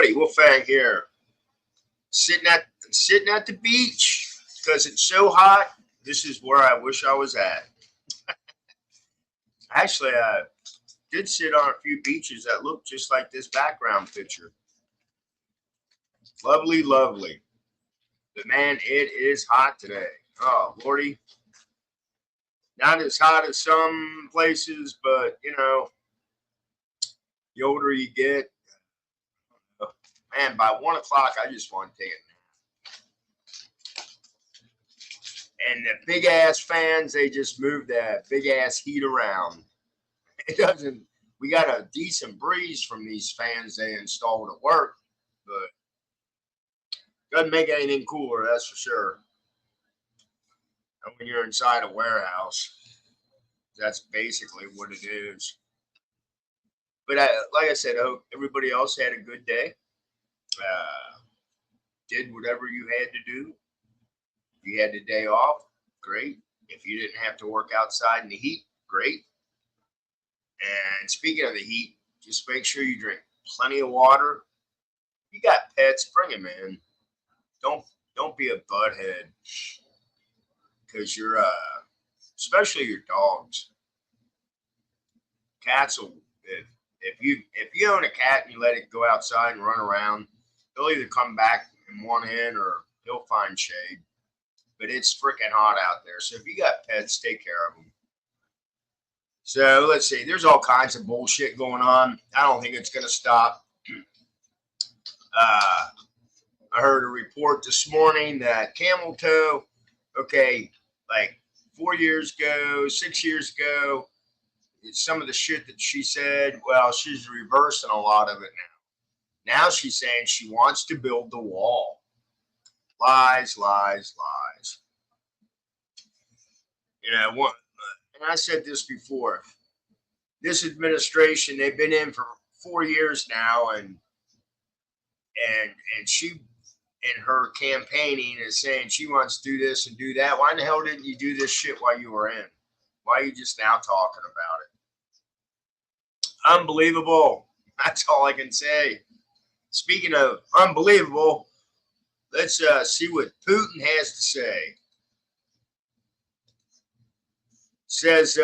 buddy Wolfang here, sitting at the beach because it's so hot. This is where I wish I was at. Actually, I did sit on a few beaches that look just like this background picture. Lovely, lovely. But man, it is hot today. Oh, Lordy. Not as hot as some places, but the older you get, man, by 1 o'clock, I just want to take it. And the big ass fans, they just move that big ass heat around. It doesn't, we got a decent breeze from these fans they installed at work, but doesn't make anything cooler, that's for sure. And when you're inside a warehouse, that's basically what it is. But like I said, I hope everybody else had a good day. Uh, did whatever you had to do. If you had the day off, great. If you didn't have to work outside in the heat, great. And speaking of the heat, just make sure you drink plenty of water. If you got pets, bring them in. Don't don't be a butthead because you're especially your dogs. Cats will if you own a cat and you let it go outside and run around, he'll either come back and want in or he'll find shade. But it's freaking hot out there. So if you got pets, take care of them. So let's see. There's all kinds of bullshit going on. I don't think it's going to stop. Uh, I heard a report this morning that camel toe, okay, like 4 years ago, 6 years ago, some of the shit that she said, well, she's reversing a lot of it now. Now she's saying she wants to build the wall. Lies, lies, lies. And I said this before. This administration, they've been in for 4 years now, and she in her campaigning is saying she wants to do this and do that. Why in the hell didn't you do this shit while you were in? Why are you just now talking about it? Unbelievable. That's all I can say. Speaking of unbelievable, let's see what Putin has to say. Says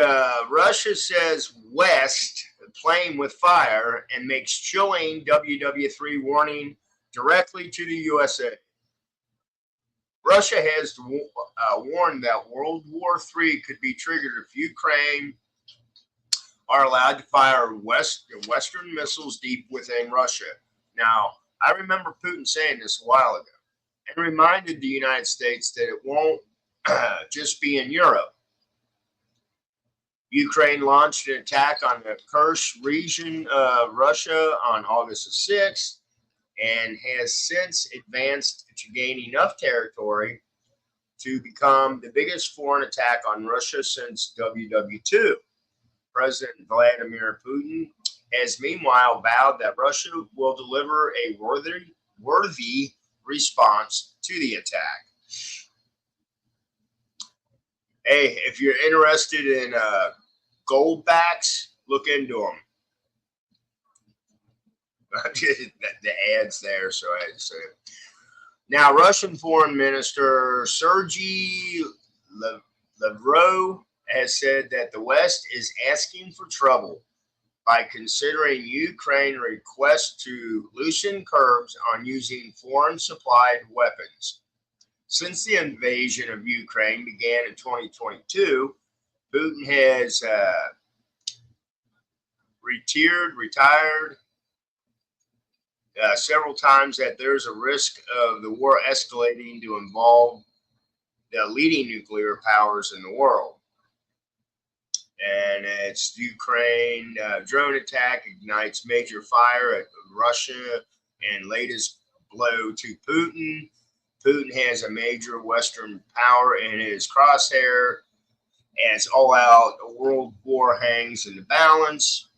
Russia says West playing with fire and makes chilling WW3 warning directly to the USA. Russia has warned that World War III could be triggered if Ukraine are allowed to fire Western missiles deep within Russia. Now, I remember Putin saying this a while ago and reminded the United States that it won't just be in Europe. Ukraine launched an attack on the Kursk region of Russia on August the 6th and has since advanced to gain enough territory to become the biggest foreign attack on Russia since WW2. President Vladimir Putin has meanwhile vowed that Russia will deliver a worthy response to the attack. Hey, if you're interested in gold backs, look into them. The ads there, so I had to say it. Now, Russian Foreign Minister Sergei Lavrov has said that the West is asking for trouble by considering Ukraine's request to loosen curbs on using foreign supplied weapons. Since the invasion of Ukraine began in 2022, Putin has retired several times that there's a risk of the war escalating to involve the leading nuclear powers in the world. And it's Ukraine drone attack ignites major fire at Russia and latest blow to Putin. Putin has a major Western power in his crosshair as all-out world war hangs in the balance.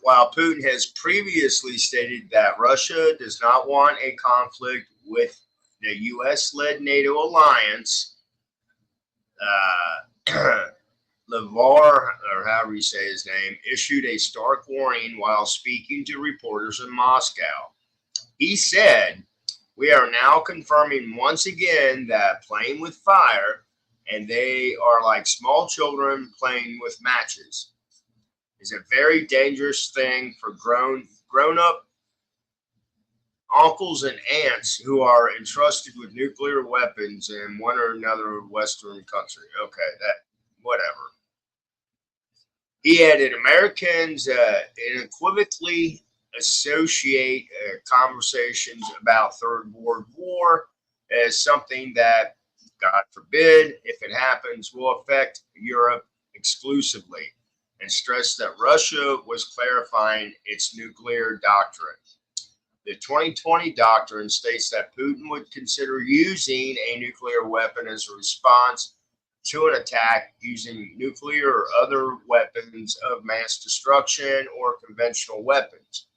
While Putin has previously stated that Russia does not want a conflict with the U.S.-led NATO alliance, Lavar, or however you say his name, issued a stark warning while speaking to reporters in Moscow. He said, "We are now confirming once again that playing with fire, and they are like small children playing with matches, is a very dangerous thing for grown-up uncles and aunts who are entrusted with nuclear weapons in one or another Western country." Okay, that whatever. He added, "Americans unequivocally associate conversations about Third World War as something that, God forbid, if it happens, will affect Europe exclusively, and stressed that Russia was clarifying its nuclear doctrine. The 2020 doctrine states that Putin would consider using a nuclear weapon as a response to an attack using nuclear or other weapons of mass destruction or conventional weapons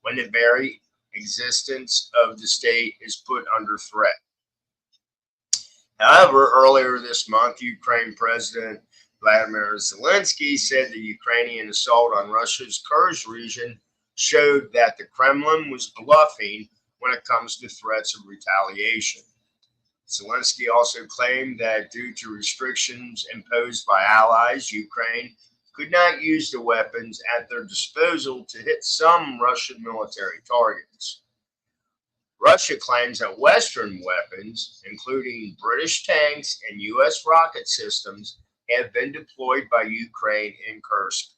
when the very existence of the state is put under threat." However, earlier this month, Ukraine President Vladimir Zelensky said the Ukrainian assault on Russia's Kursk region showed that the Kremlin was bluffing when it comes to threats of retaliation. Zelensky also claimed that due to restrictions imposed by allies, Ukraine could not use the weapons at their disposal to hit some Russian military targets. Russia claims that Western weapons, including British tanks and U.S. rocket systems, have been deployed by Ukraine in Kursk.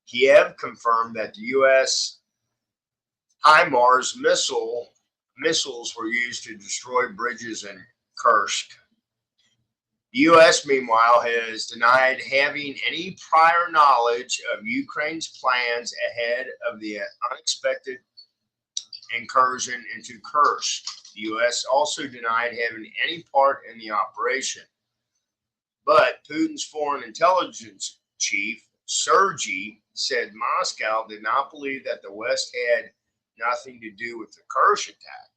Kiev confirmed that the U.S. HIMARS missiles were used to destroy bridges in Kursk. The U.S., meanwhile, has denied having any prior knowledge of Ukraine's plans ahead of the unexpected incursion into Kursk. The U.S. also denied having any part in the operation. But Putin's foreign intelligence chief, Sergei, said Moscow did not believe that the West had nothing to do with the Kursk attack.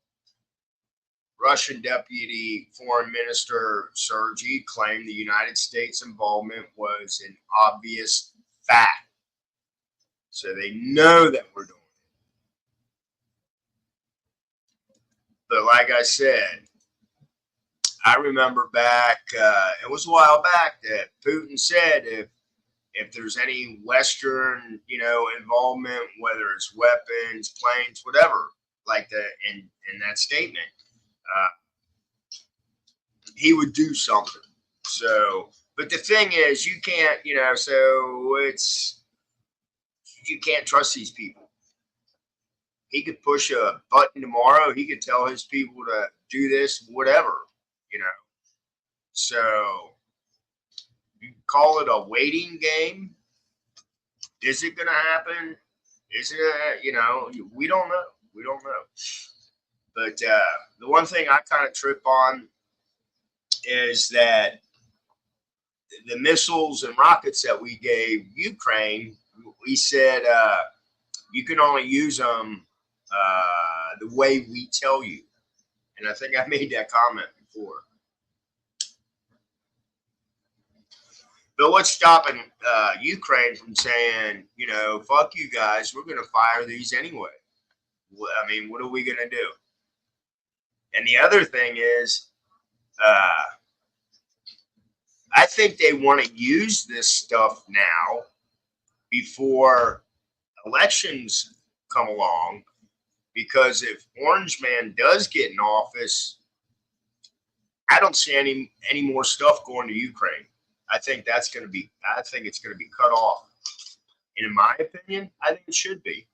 Russian Deputy Foreign Minister Sergei claimed the United States' involvement was an obvious fact. So they know that we're doing it. But like I said, I remember back, it was a while back, that Putin said if there's any Western, involvement, whether it's weapons, planes, whatever, like that, in that statement, he would do something. So, but the thing is, you can't, so you can't trust these people. He could push a button tomorrow. He could tell his people to do this, whatever, So you call it a waiting game. Is it going to happen? Is it, we don't know. We don't know. But the one thing I kind of trip on is that the missiles and rockets that we gave Ukraine, we said you can only use them the way we tell you. And I think I made that comment before. But what's stopping Ukraine from saying, fuck you guys, we're going to fire these anyway? I mean, what are we going to do? And the other thing is, I think they want to use this stuff now before elections come along, because if Orange Man does get in office, I don't see any more stuff going to Ukraine. I think it's going to be cut off. And in my opinion, I think it should be.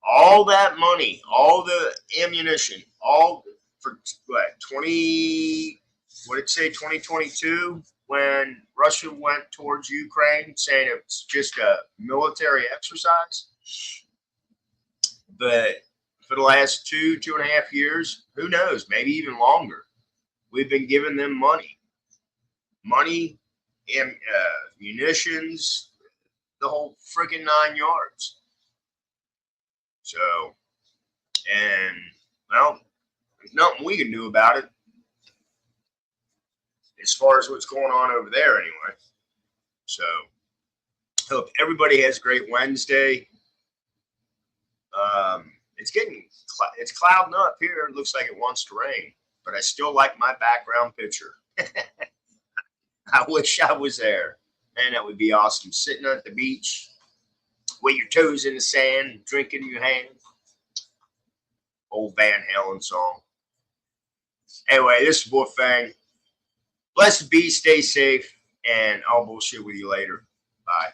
All that money, all the ammunition, all for what, 2022, when Russia went towards Ukraine, saying it's just a military exercise. But for the last 2.5 years, who knows, maybe even longer, we've been giving them money, and munitions, the whole freaking 9 yards. So, and well, there's nothing we can do about it as far as what's going on over there, anyway. So hope everybody has a great Wednesday. It's clouding up here. It looks like it wants to rain, but I still like my background picture. I wish I was there. Man, that would be awesome. Sitting at the beach with your toes in the sand, drinking in your hand. Old Van Halen song. Anyway, this is Wolfang. Blessed be, stay safe, and I'll bullshit with you later. Bye.